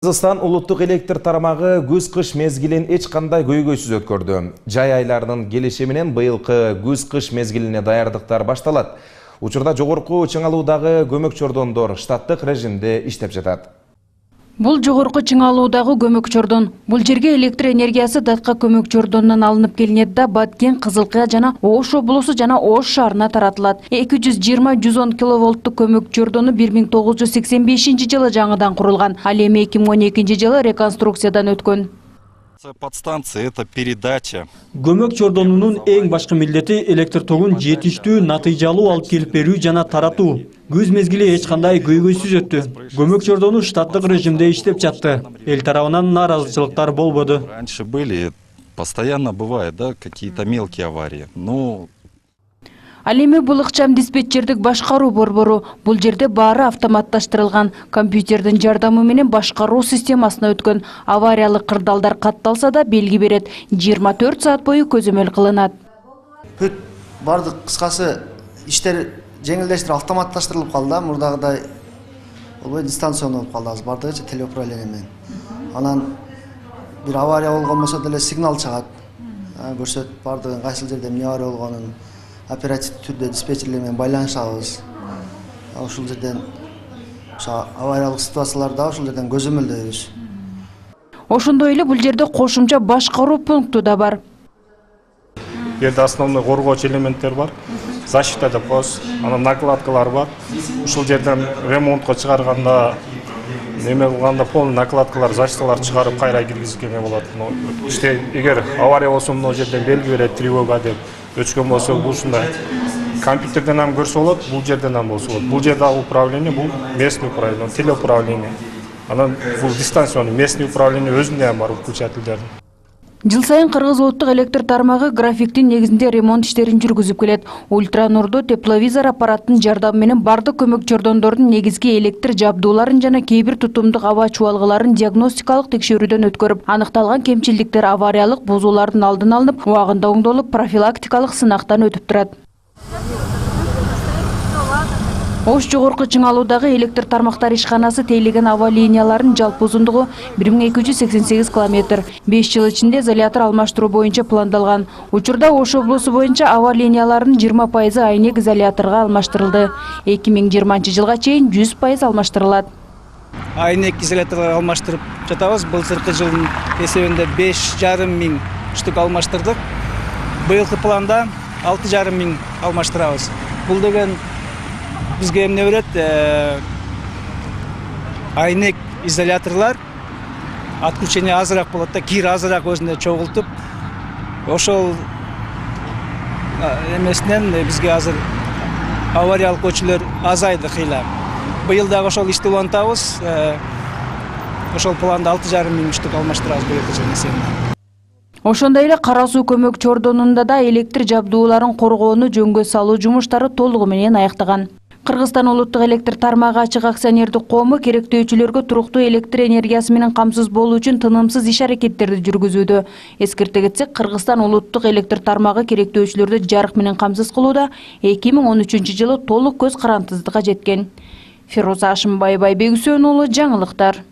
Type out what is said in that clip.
Кыргызстан улуттук электр тармагы күз-кыш мезгилин эч кандай көйгөйсүз өткөрдү. Жай айларынын келиши менен быйылкы күз-кыш мезгилине даярдыктар башталат. Учурда жогорку чыңалуудагы көмөк чордондор штаттык режимде иштеп жатат. Бул жогорку чыңалуудагы көмөк чордон. Бул жерге электр энергиясы датка көмөк чордонунан алынып келинет да Баткен, Кызылкая жана Ош облусу жана Ош шаарына таратылат. 220-110 киловолттук көмөк чордону 1985 жылы жаңыдан курулган. Ал эми 2012 жылы реконструкциядан өткөн. Подстанция — это передача. Көмөк чордонунун эң башкы милдети электр тогун жетиштүү, натыйжалуу алып келип берүү жана таратуу. Күз мезгили эч кандай көйгөйсүз өттү. Көмөк чордону штаттык режимде иштеп жатты. Эл тарабынан нааразычылыктар болбоду. Раньше были, постоянно бывает, да, какие-то мелкие аварии. Ал эми бул ыкчам диспетчердик башкаруу борбору. Бул жерде баары автоматташтырылган. Компьютердин жардамы менен башкаруу системасына өткөн. Авариялык кырдаалдар катталса да белги берет. 24 саат бою көзөмөл кылынат. Бүт бардык кыскасы иштер жеңилдештирип автоматташтырылып калды. Мурдагыдай болбой дистанционный болуп калды. Азыр бардыгыча телеуправление менен. Анан бир авария болгон болсо деле сигнал чыгат. Көрсөтүп бардыгын кайсыл жерде эмне авария болгонун оперативдик түрдө диспетчерлер менен байланышабыз. Ушул жерден авариялык ситуацияларда ушул жерден көзөмөлдөйбүз. Ошондой эле бул жерде кошумча башкаруу пункту да бар. Жерде основной коргоочу элементтер бар. Защита депос, анан накладкалар бар. Ушул жерден ремонтко чыгарганда неме кылганда полный накладкалар, защиталар чыгарып кайра киргизгенге болот. Эгер авария болсо мына жерден белги берет, тревога деп өчкөн болсо ушундай компьютерден ham көрсө болот, бул жерден ham болсо болот. Бул жерде управление, бул местный управление, телеуправление. Анан бул дистанционный местный управление өзүндө ham бар включательдер. Жыл сайын Кыргыз улуттук электр тармагы графиктин негизинде ремонт иштерин жүргүзүп келет. Ультранурдуу тепловизор аппараттын жардамы менен бардык көмөк чордондордун негизги электр жабдууларын жана кээ бир тутумдук аба чубалгыларын диагностикалык текшерүүдөн өткөрүп, аныкталган кемчилдиктер авариялык бузуулардын алдын алынып, убагында оңдолуп, профилактикалык сынактан өтүп турат. Ош жогорку чыңалуудагы электр тармактар ишканасы тейлеген аба линияларынын жалпы узундугу 1288 километр. 5 жыл ичинде изолятор алмаштыруу боюнча пландалган. Учурда Ош облусу боюнча аба линияларынын 20% айнек изоляторго алмаштырылды. 2020 жылга чейин 100% алмаштырылат. Айнек изоляторго алмаштырып жатабыз. Былтыркы жылдын эсебинде 5,5 миң штук алмаштырдык. Быйылкы планда 6,5 миң алмаштырабыз. Бул деген бизге эмне берет? Айнек изоляторлар отключение азыраак болот да, кир азыраак өзүнө чогултуп, ошол эмесинен бизге азыр авариялык өчүлөр азайды кыйла. Быйыл дагы ошол ишти улантабыз. Ошол планда 6,5 миң штук алмаштырабыз быйылкы жылдын эсебинде. Ошондой эле Кара суу көмөк чордонунда да электр жабдууларын коргоону жөнгө салуу жумуштары толугу менен аяктаган. Кыргызстан улуттук электр тармагы ачык акционердик коому керектөөчүлөргө туруктуу электр энергиясы менен камсыз болуу үчүн тынымсыз иш-аракеттерди жүргүзүүдө. Эскерте кетсек, Кыргызстан улуттук электр тармагы керектөөчүлөрдү жарык менен камсыз кылууда 2013 жылы толук көз карандысызга жеткен. Фируза Ашымбай, Байбек Үсөнұлы, жаңылыктар.